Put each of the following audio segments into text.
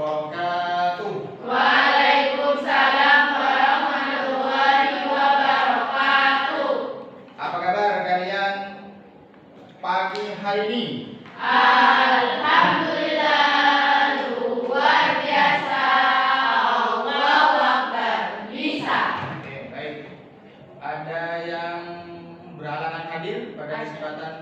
wabarakatuh. Waalaikumsalam warahmatullahi wabarakatuh. Apa kabar kalian pagi hari ini? Alhamdulillah, luar biasa. Allahu Akbar, bisa. Oke, baik. Ada yang berhalangan hadir pada kesempatan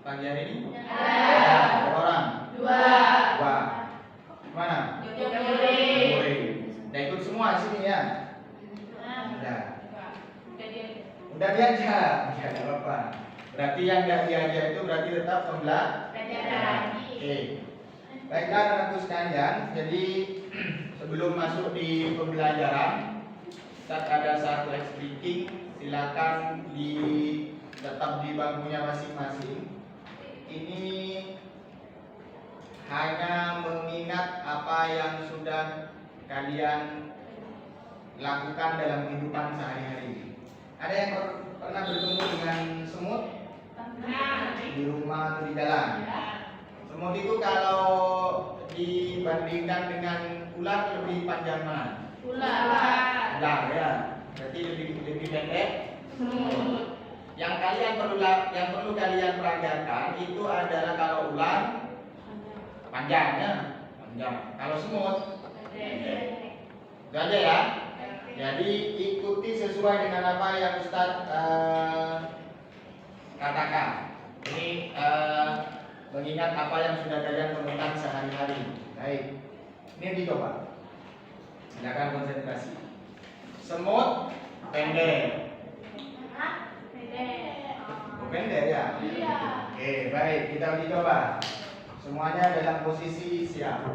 pagi hari ini? Ada. Berapa orang? Dua. Dua. Mana? Udah ikut semua sini ya? Udah. Udah diajak? Ya, nggak apa-apa. Berarti yang nggak diajak itu berarti tetap pembelajaran. Oke. Baiklah anak-anakku sekalian, jadi sebelum masuk di pembelajaran, saat ada satu speaking, silakan tetap di bangkunya masing-masing. Ini hanya mengingat apa yang sudah kalian lakukan dalam kehidupan sehari-hari. Ada yang pernah bertemu dengan semut di rumah atau di jalan? Semut itu kalau dibandingkan dengan ular lebih panjang mana? Ular. Ular ya. Berarti lebih pendek. Yang perlu kalian peragakan itu adalah kalau ular panjangnya panjang. Kalau semut itu aja ya. Jadi ikuti sesuai dengan apa yang Ustadz katakan. Ini mengingat apa yang sudah kalian temukan sehari-hari. Baik. Ini dicoba. Silakan konsentrasi. Semut pendek. Pendek ya? Iya. Oke, baik. Kita uji coba. Semuanya dalam posisi siap.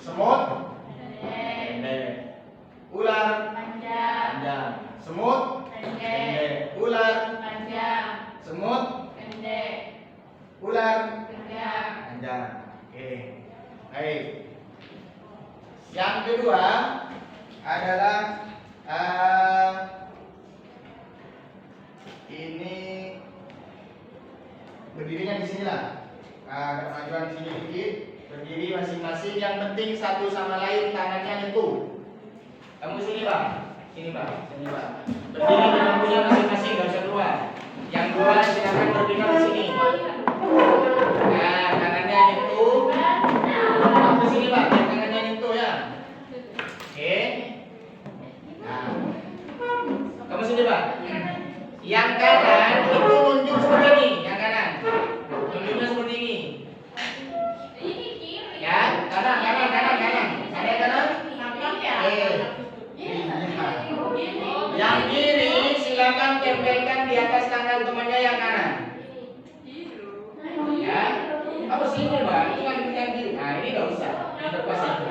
Semut pendek. Ular panjang. Semut pendek. Ular Panjang. semut Pendek. ular Panjang. panjang. Oke. Baik. Yang kedua adalah ini berdirinya di sini lah. Agak majuan di sini dikit. Berdiri masing-masing. Yang penting satu sama lain tangannya nyentuh. Kamu sini bang. Sini bang. Sini bang. Berdiri di bangkunya masing-masing, nggak usah keluar. Yang dua silakan berdiri di sini. Nah, tangannya nyentuh. Kamu sini bang. Tangannya nyentuh ya. Oke. Nah, kamu sini bang. Yang kanan itu nunjuk seperti ini. Yang kanan nunjuknya seperti ini. Ya, kanan. Yang kiri silakan tempelkan di atas tangan temannya yang kanan. Ya, apa sini bang? Itu kan yang kiri. Nah ini nggak usah. Lepas itu.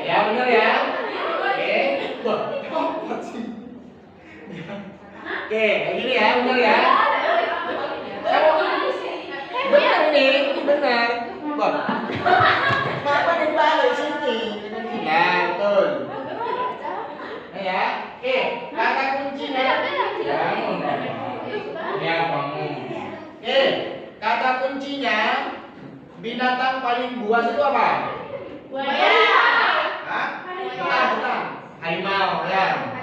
Ya benar ya. Oke. Oke, kayak gini ya, benar ya. Benar ini benar. Bang. Kenapa dibalik sini? Nah, betul. Nah ya, oke. Kata kuncinya. Ya, bangun. Oke, kata kuncinya binatang paling buas itu apa? Buaya. Hah? Bukan. Harimau ya.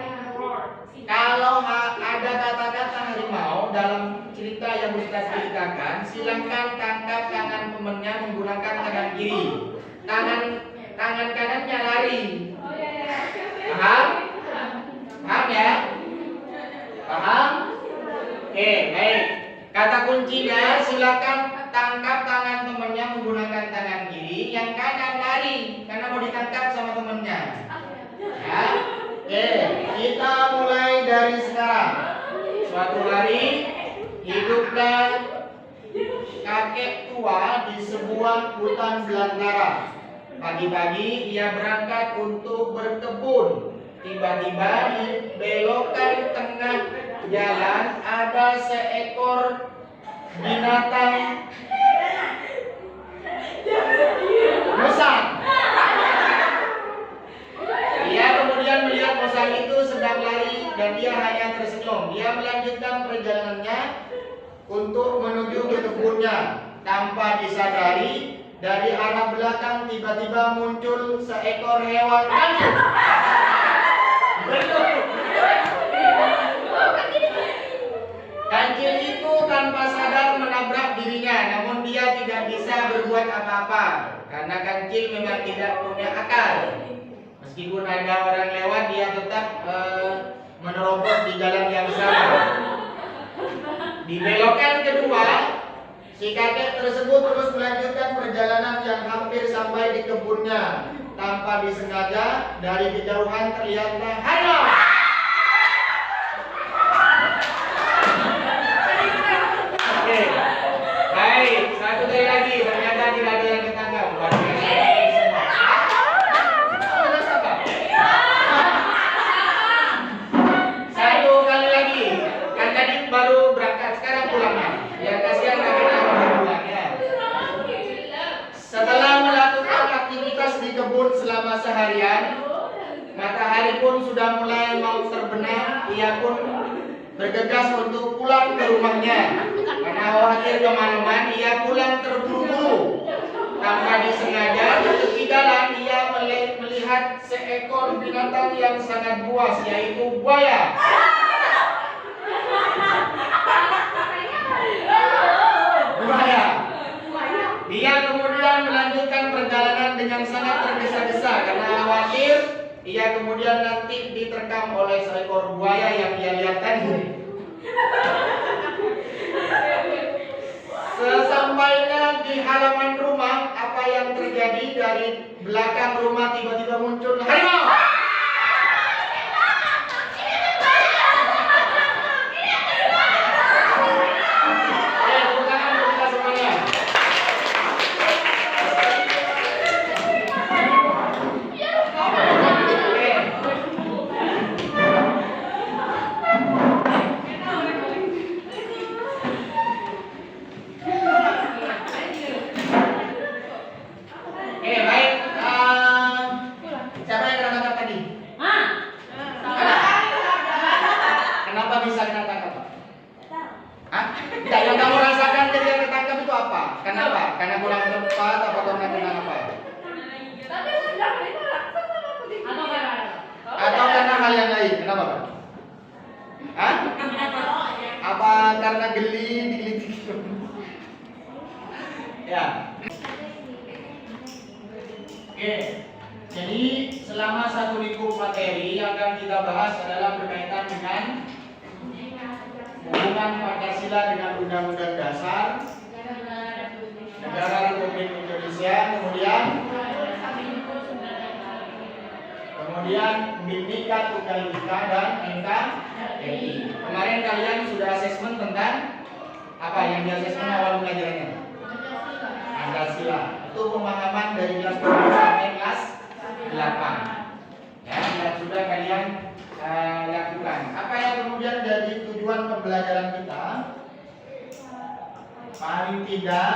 Kalau ada kata-kata harimau dalam cerita yang kita ceritakan, silakan tangkap tangan temannya menggunakan tangan kiri. Tangan kanannya lari. Paham? Paham ya? Paham? Oke, baik. Kata kuncinya silakan tangkap tangan temannya menggunakan tangan kiri, yang kanan lari karena mau ditangkap sama temannya. Ya. Oke, kita mulai dari sekarang. Suatu hari hiduplah kakek tua di sebuah hutan belantara. Pagi-pagi ia berangkat untuk berkebun. Tiba-tiba di belokan tengah jalan ada seekor binatang musang. Ia kemudian melihat musang itu sedang lari dan dia hanya tersenyum. Dia melanjutkan perjalanannya untuk menuju ke kebunnya. Tanpa disadari, dari arah belakang tiba-tiba muncul seekor hewan kancil. Kancil itu tanpa sadar menabrak dirinya, namun dia tidak bisa berbuat apa-apa karena kancil memang tidak punya akal. Meskipun ada orang lewat, dia tetap menerobos di jalan yang sama. Di belokan kedua, si kakek tersebut terus melanjutkan perjalanan yang hampir sampai di kebunnya. Tanpa disengaja, dari kejauhan terlihatlah harimau. Oke, baik, satu kali lagi. Ternyata tidak ada yang ketangkap. Luar biasa. Satu kali lagi. Kan tadi baru berangkat, sekarang pulangnya. Ya kasihan kakeknya baru pulang ya. Setelah melakukan aktivitas di kebun selama seharian, matahari pun sudah mulai mau terbenam. Ia pun bergegas untuk pulang ke rumahnya. Karena khawatir kemalaman, ia pulang terburu-buru. Tanpa disengaja, di tepi jalan ia melihat seekor binatang yang sangat buas, yaitu buaya. Buaya. Dia kemudian melanjutkan perjalanan dengan sangat tergesa-gesa karena khawatir ia kemudian nanti diterkam oleh seekor buaya yang dia lihat tadi. Sesampainya di halaman rumah, apa yang terjadi? Dari belakang rumah tiba-tiba muncul harimau. Atau karena hal yang lain? Kenapa, Pak? Hah? Apa karena geli digigit? Ya. Oke. Jadi selama satu minggu materi yang akan kita bahas adalah berkaitan dengan hubungan Pancasila dengan Undang-Undang Dasar Negara Republik Indonesia, kemudian Bhinneka Tunggal Ika dan NKRI. Kemarin kalian sudah asesmen tentang apa yang di asesmen awal pelajarannya? Pancasila. Itu pemahaman dari kelas 2 sampai kelas 8. Ya, yang sudah kalian lakukan. Apa yang kemudian jadi tujuan pembelajaran kita? Paling tidak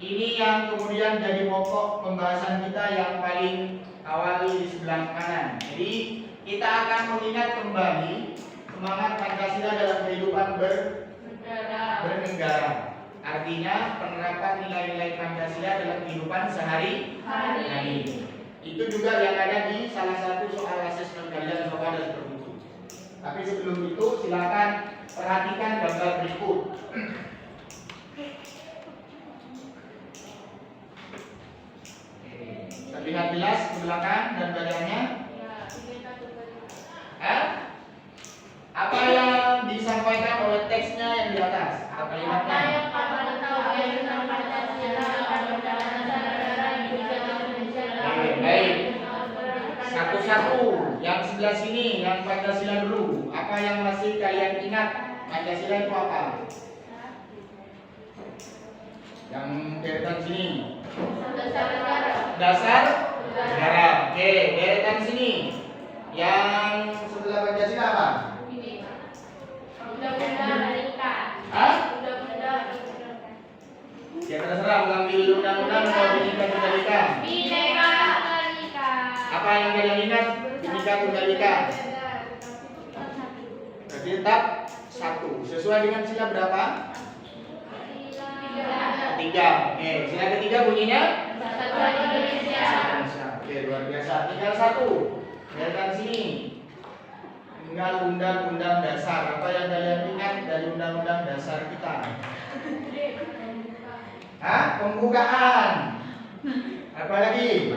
ini yang kemudian jadi pokok pembahasan kita yang paling awal di sebelah kanan. Jadi kita akan mengingat kembali semangat Pancasila dalam kehidupan bernegara. Artinya penerapan nilai-nilai Pancasila dalam kehidupan sehari-hari. Itu juga yang ada di salah satu soal asesmen kalian, soal ada seperti itu. Tapi sebelum itu silakan perhatikan gambar berikut. Terlihat jelas ke belakang dan badannya. Apa yang disampaikan oleh teksnya yang di atas? Kalimatnya. Baik. Satu-satu. Yang sebelah sini, yang Pancasila dulu. Apa yang masih kalian ingat? Pancasila itu apa? Yang deretan sini. Dasar negara. Oke, deretan sini. Yang sebelah Pancasila apa? Ya terserah, mengambil undang-undang atau Bhinneka Tunggal Ika. Apa yang kalian ingat? Bhinneka Tunggal Ika. Berarti tetap satu. Sesuai dengan sila berapa? Ketiga. Oke, sila ketiga bunyinya? Kesatuan Indonesia. Oke, luar biasa. Tinggal satu. Lihat sini. Tinggal undang-undang dasar. Apa yang kalian ingat dari undang-undang dasar kita? Hah? Pembukaan. Apa lagi?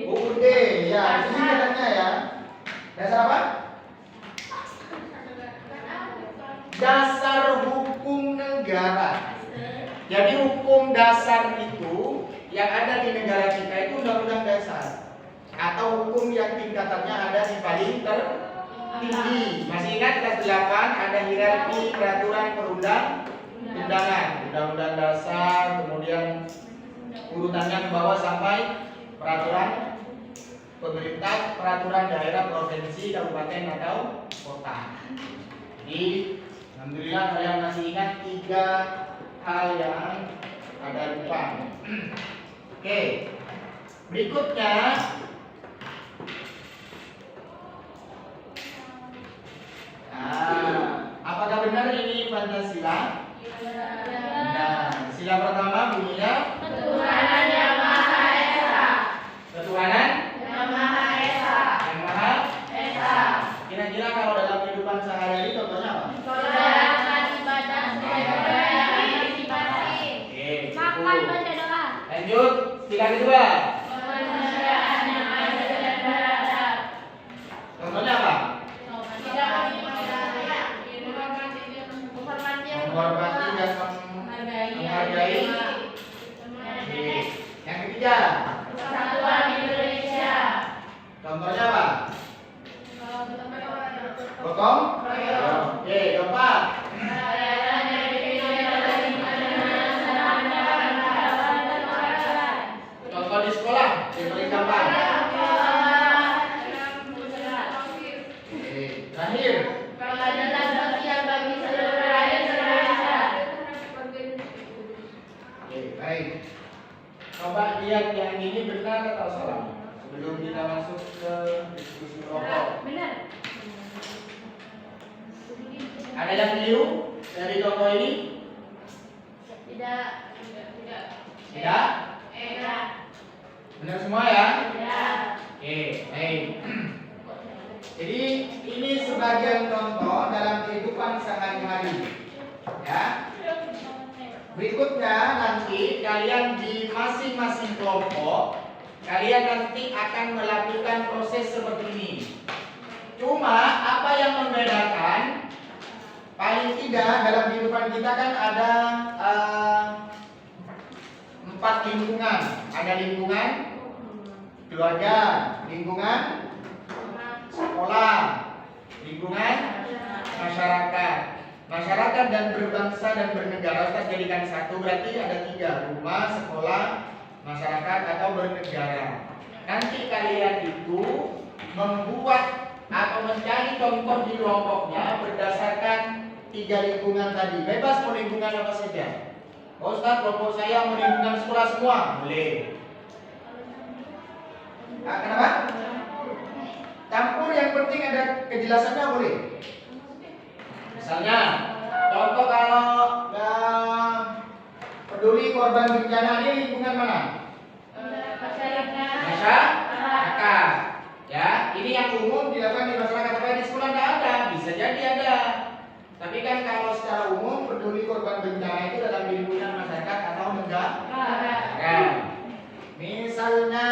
UUD. Ya, ini katanya ya. Dasar apa? Dasar hukum negara. Jadi hukum dasar itu yang ada di negara kita itu undang-undang dasar atau hukum yang tingkatannya ada di paling tertinggi. Masih ingat kelas 8 ada hierarki peraturan perundang-undangan, undang-undang dasar, kemudian urutannya ke bawah sampai peraturan pemerintah, peraturan daerah, provinsi, kabupaten atau kota. Jadi alhamdulillah kalian masih ingat 3 hal yang ada di depan. Oke. Berikutnya apakah benar ini Pancasila? Nah, sila pertama bunyinya Ketuhanan Yang Maha Esa. ketuhanan Yang Maha Esa. yang Maha. Esa. Kira-kira kalau dalam kehidupan sehari-hari contohnya apa? Sholat, ibadah, budaya, partisipasi. Oke, Makan, cukup. baca doa. Lanjut, sila kedua. Kemanusiaan yang adil dan beradab. Contohnya apa? Tidak Menghormati dan menghargai. Oke. Yang ketiga, Persatuan Indonesia. contohnya apa? Gotong royong. Oke, keempat. Layanan yang dipilih oleh lingkungan dan masyarakat. Contoh di sekolah, yang paling gampang. Oke, terakhir. Keadilan sosial bagi seluruh rakyat Indonesia. Oke, baik. Coba lihat yang ini benar atau salah sebelum kita masuk ke diskusi kelompok. Benar. Ada yang keliru dari contoh ini? Tidak. Tidak? Tidak. Benar semua ya? Tidak. Oke, baik. Jadi ini sebagian contoh dalam kehidupan sehari-hari. Ya. Berikutnya nanti kalian di masing-masing kelompok kalian nanti akan melakukan proses seperti ini. Cuma apa yang membedakan? Paling tidak dalam kehidupan kita kan ada 4 lingkungan. Ada lingkungan keluarga, lingkungan sekolah, lingkungan masyarakat. Masyarakat dan berbangsa dan bernegara kita jadikan satu, berarti ada 3: rumah, sekolah, masyarakat atau bernegara. Nanti kalian itu membuat atau mencari contoh di kelompoknya berdasarkan 3 lingkungan tadi. Bebas mau lingkungan apa saja. Oh, Ustaz, kelompok saya mau lingkungan sekolah semua, boleh. Nah, kenapa? Campur, yang penting ada kejelasannya, boleh. Misalnya, contoh kalau peduli korban bencana ini lingkungan mana? Masyarakat. Ya, ini yang umum dilakukan di masyarakat, apa di sekolah tidak ada, bisa jadi ada. Tapi kan kalau secara umum peduli korban bencana itu dalam lingkungan masyarakat atau negara. Ya. Misalnya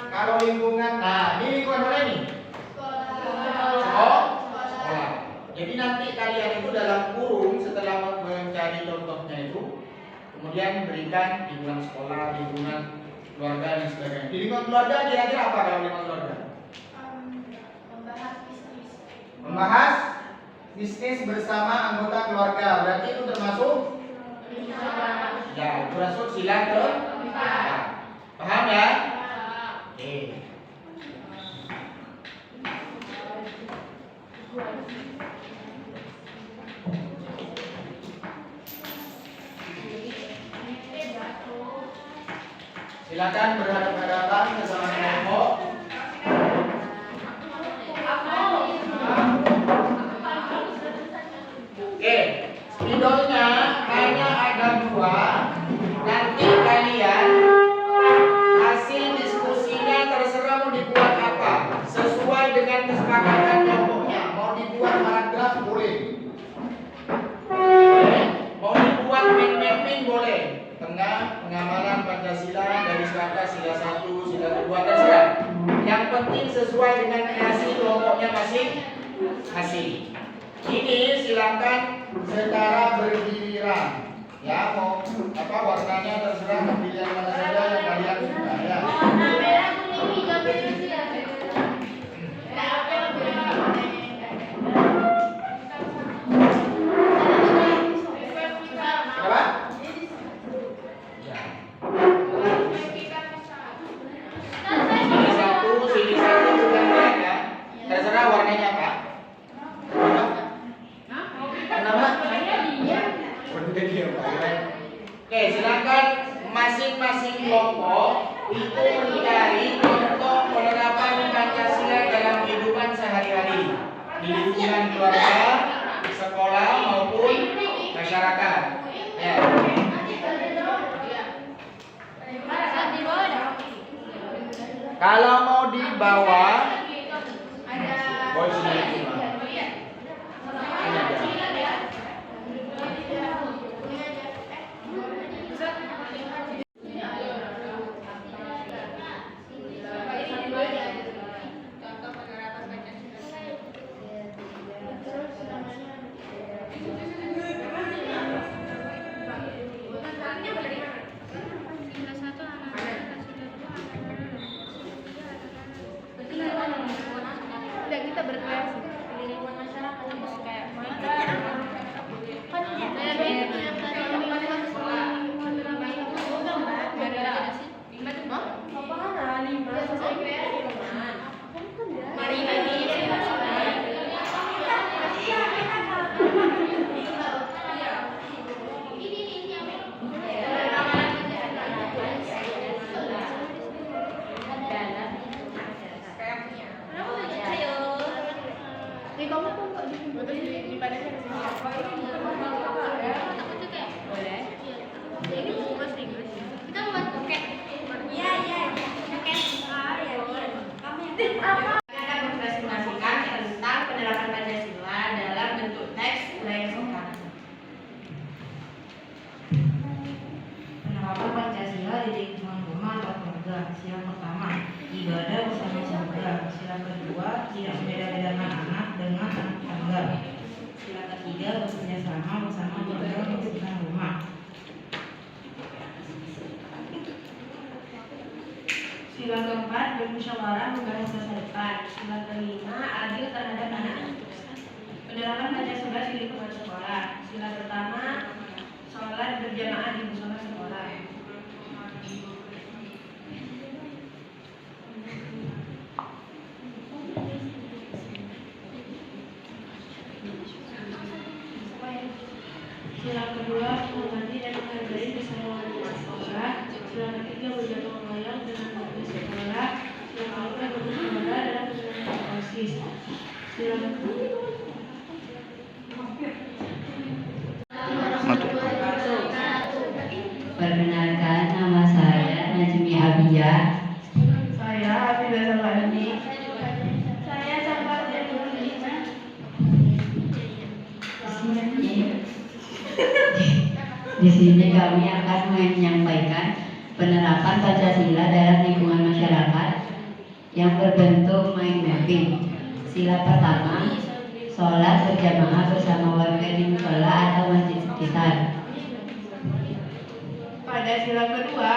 kalau lingkungan, nah ini lingkungan mana ini? Sekolah. Jadi nanti kalian itu dalam kurung setelah mencari contohnya itu, kemudian berikan lingkungan sekolah, lingkungan keluarga dan sebagainya. Di lingkungan keluarga kira-kira apa kalau lingkungan keluarga? Membahas bisnis bersama anggota keluarga. Berarti itu termasuk? Ya, itu termasuk sila keempat. Paham ya? Oke. Silakan berhadapan-hadapan bersama kelompok. Oke, spidolnya hanya ada 2. sila kedua, terserah. Yang penting sesuai dengan kreasi kelompoknya masing-masing. Ini silakan secara bergiliran. Ya, mau apa warnanya terserah, pilih yang mana saja yang kalian suka ya. Warna merah, kuning, hijau, biru sudah. Apa? Sini satu bukan ya. Terserah warnanya apa. Kenapa? Udah diam, Pak. Oke, silakan masing-masing kelompok itu mencari contoh penerapan Pancasila dalam kehidupan sehari-hari di lingkungan keluarga, sekolah maupun masyarakat. Ya. Kalau mau dibawa, boleh sini. Udah kita berkreasi di lingkungan masyarakat terus kayak penerapan Pancasila di lingkungan rumah atau keluarga. Sila pertama, ibadah bersama keluarga. Sila kedua, tidak membeda-bedakan anak dengan anak tetangga. Sila ketiga, bekerja sama bersama keluarga membersihkan rumah. Sila keempat, bermusyawarah membangun masa depan. Sila kelima, adil terhadap anak-anak. Penerapan Pancasila di lingkungan sekolah. Sila pertama, sholat berjamaah di musola sekolah. Sila kedua, menghormati dan menghargai keseluruhan umat sekolah. Sila ketiga, bergotong royong dengan warga sekolah. Sila keempat, bermusyawarah dalam penyelenggaraan OSIS. Sila Perkenalkan, nama saya Najmi Abiyah. saya Abida Salani. saya sahabat yang Di sini kami akan menyampaikan penerapan Pancasila dalam lingkungan masyarakat yang berbentuk mind mapping. Sila pertama, sholat berjamaah bersama warga di musola atau masjid sekitar. Pada sila kedua,